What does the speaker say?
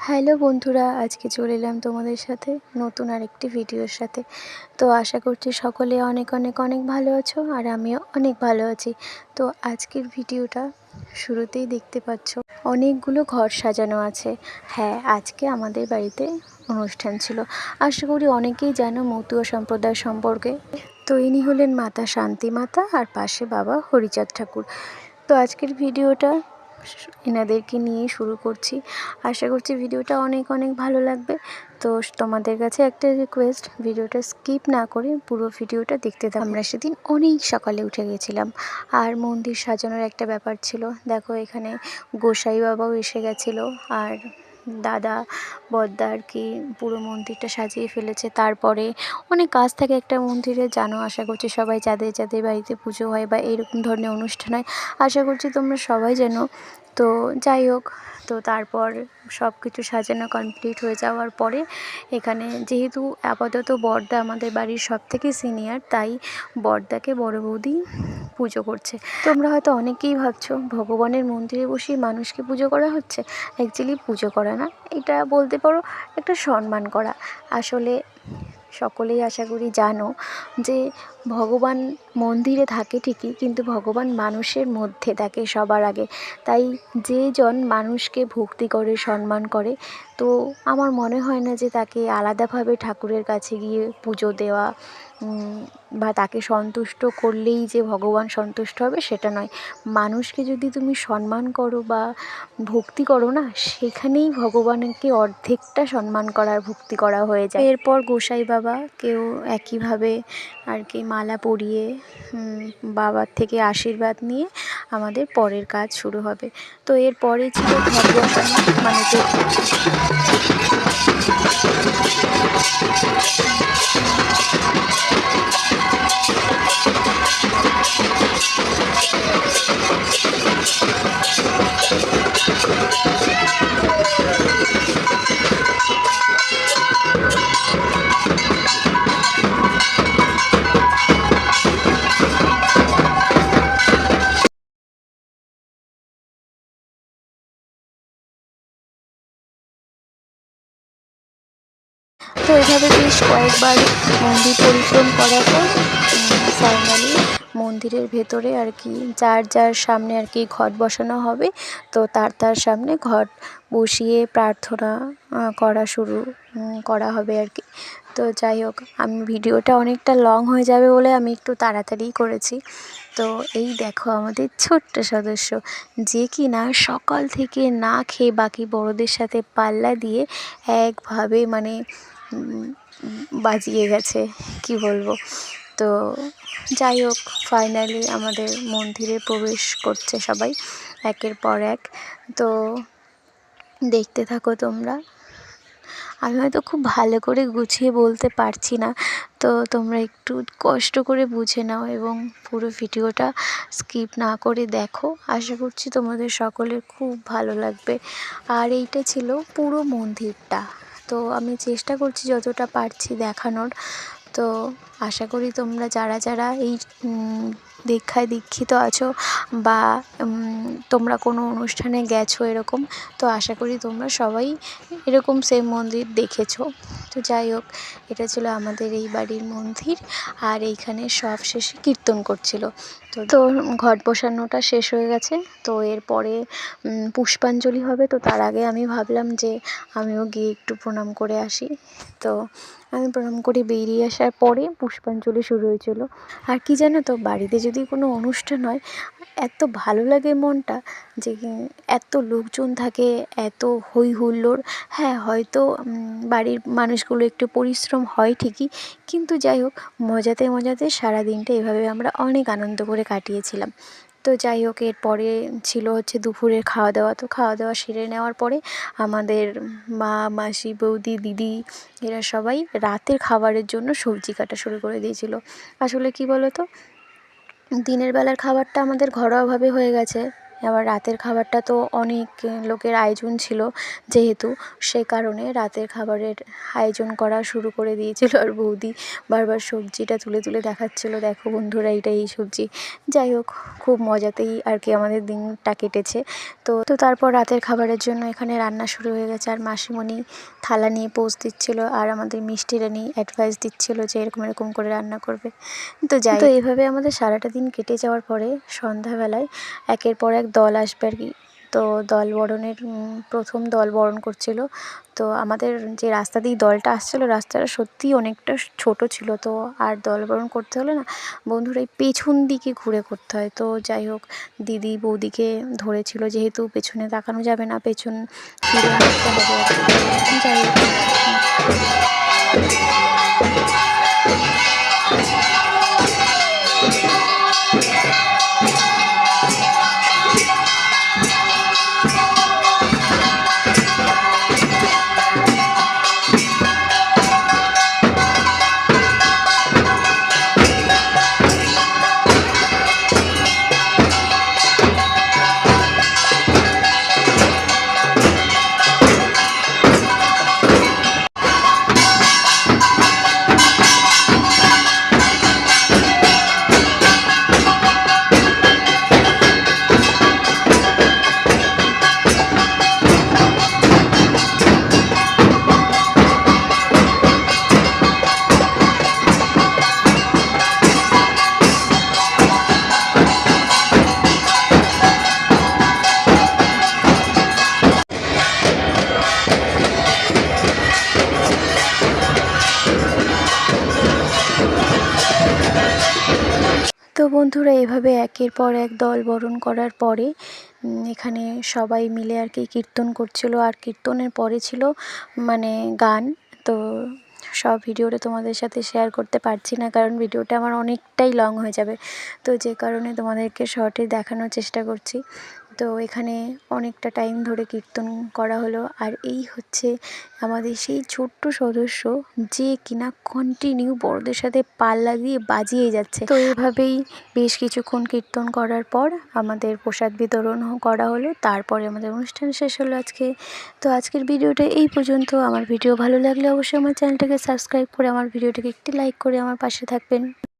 Hello বন্ধুরা, আজকে চলে এলাম তোমাদের সাথে নতুন আরেকটি ভিডিওর সাথে। তো আশা করছি সকলে অনেক অনেক অনেক ভালো আছো, আর আমিও অনেক ভালো আছি। তো আজকের ভিডিওটা শুরুতেই দেখতে পাচ্ছ অনেকগুলো ঘর সাজানো আছে। হ্যাঁ, আজকে আমাদের বাড়িতে অনুষ্ঠান ছিল। আশা করি অনেকেই জানো মতুয়া সম্প্রদায় সম্পর্কে। তো ইনি হলেন মাতা শান্তি মাতা, আর পাশে বাবা হরিচাঁদ ঠাকুর। তো আজকের ভিডিওটা এনাদেরকে নিয়ে শুরু করছি। আশা করছি ভিডিওটা অনেক অনেক ভালো লাগবে। তো তোমাদের কাছে একটা রিকোয়েস্ট, ভিডিওটা স্কিপ না করে পুরো ভিডিওটা দেখতে থাকো। আমরা সেদিন অনেক সকালে উঠে গেছিলাম, আর মন্দির সাজানোর একটা ব্যাপার ছিল। দেখো এখানে গোসাই বাবাও এসে গেছিলো, আর দাদা বড়দা আর কি পুরো মন্দিরটা সাজিয়ে ফেলেছে। তারপরে অনেক কাজ থাকে একটা মন্দিরে, জানো। আশা করছি সবাই যাদের যাদের বাড়িতে পুজো হয় বা এরকম ধরনের অনুষ্ঠান হয়, আশা করছি তোমরা সবাই জানো। তো যাই হোক, তো তারপর সব কিছু সাজানো কমপ্লিট হয়ে যাওয়ার পরে এখানে যেহেতু আপাতত বড়দা আমাদের বাড়ির সবথেকে সিনিয়র, তাই বড়দাকে বড় বৌদি পুজো করছে। তোমরা হয়তো অনেকেই ভাবছো ভগবানের মন্দিরে বসেই মানুষকে পুজো করা হচ্ছে। অ্যাকচুয়ালি পুজো করা না, এটা বলতে পারো একটা সম্মান করা। আসলে সকলেই আশা করি জানো যে ভগবান মন্দিরে থাকে ঠিকই, কিন্তু ভগবান মানুষের মধ্যে থাকে সবার আগে। তাই যে জন মানুষকে ভক্তি করে, সম্মান করে, তো আমার মনে হয় না যে তাকে আলাদাভাবে ঠাকুরের কাছে গিয়ে পুজো দেওয়া বা তাকে সন্তুষ্ট করলেই যে ভগবান সন্তুষ্ট হবে, সেটা নয়। মানুষকে যদি তুমি সম্মান করো বা ভক্তি করো না, সেখানেই ভগবানকে অর্ধেকটা সম্মান করার ভক্তি করা হয়ে যায়। এরপর গোসাই বাবাকেও একইভাবে আর কি মালা পরিয়ে বাবার থেকে আশীর্বাদ নিয়ে আমাদের পরের কাজ শুরু হবে। তো এরপরে ছিল ঘট বসানো, মানে তো এভাবে বেশ কয়েকবার মন্দির পরিক্রম করার পর ফাইনালি মন্দিরের ভেতরে আর কি যার যার সামনে আর কি ঘট বসানো হবে, তো তার সামনে ঘট বসিয়ে প্রার্থনা করা হবে আর কি। তো যাই হোক, আমি ভিডিওটা অনেকটা লং হয়ে যাবে বলে আমি একটু তাড়াতাড়ি করেছি। তো এই দেখো আমাদের ছোট্ট সদস্য, যে কি না সকাল থেকে না খেয়ে বাকি বড়দের সাথে পাল্লা দিয়ে একভাবে মানে বাজিয়ে গেছে, কি বলবো। তো যাই হোক, ফাইনালি আমাদের মন্দিরে প্রবেশ করছে সবাই একের পর এক। তো দেখতে থাকো তোমরা। আমি হয়তো খুব ভালো করে গুছিয়ে বলতে পারছি না, তো তোমরা একটু কষ্ট করে বুঝে নাও এবং পুরো ভিডিওটা স্কিপ না করে দেখো। আশা করছি তোমাদের সকলের খুব ভালো লাগবে। আর এইটা ছিল পুরো মন্দিরটা। তো আমি চেষ্টা করছি যতটা পারছি দেখানোর। তো আশা করি তোমরা যারা যারা এই দীক্ষায় দীক্ষিত আছো বা তোমরা কোনো অনুষ্ঠানে গেছো এরকম, তো আশা করি তোমরা সবাই এরকম সেম মন্দির দেখেছো। তো যাই হোক, এটা ছিল আমাদের এই বাড়ির মন্দির, আর এইখানে সব শেষে কীর্তন করছিল। তো ঘট বসানোটা শেষ হয়ে গেছে। তো এরপরে পুষ্পাঞ্জলি হবে। তো তার আগে আমি ভাবলাম যে আমিও গিয়ে একটু প্রণাম করে আসি। তো আমি প্রণাম করে বেরিয়ে আসার পরে পুষ্পাঞ্জলি শুরু হয়েছিল। আর কি জানো তো, বাড়িতে যদি কোনো অনুষ্ঠান হয় এত ভালো লাগে মনটা, যে এত লোকজন থাকে, এত হই হুল্লোড়। হ্যাঁ, হয়তো বাড়ির মানুষগুলো একটু পরিশ্রম হয় ঠিকই, কিন্তু যাই হোক, মজাতে মজাতে সারা দিনটা এভাবে আমরা অনেক আনন্দ করে কাটিয়েছিলাম। তো যাই হোক, এরপরে ছিল হচ্ছে দুপুরের খাওয়া দাওয়া। তো খাওয়া দাওয়া সেরে নেওয়ার পরে আমাদের মা, মাসি, বৌদি, দিদি এরা সবাই রাতের খাবারের জন্য সবজি কাটা শুরু করে দিয়েছিল। আসলে কি বলো তো, দিনের বেলার খাবারটা আমাদের ঘরোয়াভাবে হয়ে গেছে, আবার রাতের খাবারটা তো অনেক লোকের আয়োজন ছিল, যেহেতু সেই কারণে রাতের খাবারের আয়োজন করা শুরু করে দিয়েছিল। আর বৌদি বারবার সবজিটা তুলে তুলে দেখাচ্ছিল, দেখো বন্ধুরা এইটা এই সবজি। যাই হোক, খুব মজাতেই আর কি আমাদের দিনটা কেটেছে। তো তারপর রাতের খাবারের জন্য এখানে রান্না শুরু হয়ে গেছে। আর মাসিমণি থালা নিয়ে পোজ দিচ্ছিল, আর আমাদের মিষ্টিরা নিয়ে অ্যাডভাইস দিচ্ছিল যে এরকম এরকম করে রান্না করবে। তো এইভাবে আমাদের সারাটা দিন কেটে যাওয়ার পরে সন্ধ্যাবেলায় একের পর এক দল আসবে আর কি। তো দল বরণের প্রথম দল বরণ করছিল। তো আমাদের যে রাস্তা দিয়ে দলটা আসছিলো, রাস্তাটা সত্যিই অনেকটা ছোট ছিল। তো আর দল বরণ করতে হলে না বন্ধুরা এই পেছন দিকে ঘুরে করতে হয়। তো যাই হোক, দিদি বৌদিকে ধরেছিল, যেহেতু পেছনে তাকানো যাবে না, পেছন ফিরে আসতে হবে আর কি। যাই হোক, তো বন্ধুরা এভাবে একের পর এক দল বরণ করার পরে এখানে সবাই মিলে আর কি কীর্তন করছিল। আর কীর্তনের পরে ছিল মানে গান। তো সব ভিডিওটা তোমাদের সাথে শেয়ার করতে পারছি না, কারণ ভিডিওটা আমার অনেকটাই লং হয়ে যাবে। তো যে কারণে তোমাদেরকে শর্টে দেখানোর চেষ্টা করছি। তো এখানে অনেকটা টাইম ধরে কীর্তন করা হলো। আর এই হচ্ছে আমাদের সেই ছোট্ট সদস্য, যে কিনা কন্টিনিউ বড়দের সাথে পাল্লা দিয়ে বাজিয়ে যাচ্ছে। তো এইভাবেই বেশ কিছুক্ষণ কীর্তন করার পর আমাদের প্রসাদ বিতরণ করা হলো। তারপরে আমাদের অনুষ্ঠান শেষ হলো আজকে। তো আজকের ভিডিওটা এই পর্যন্ত। আমার ভিডিও ভালো লাগলে অবশ্যই আমার চ্যানেলটাকে সাবস্ক্রাইব করে আমার ভিডিওটাকে একটি লাইক করে আমার পাশে থাকবেন।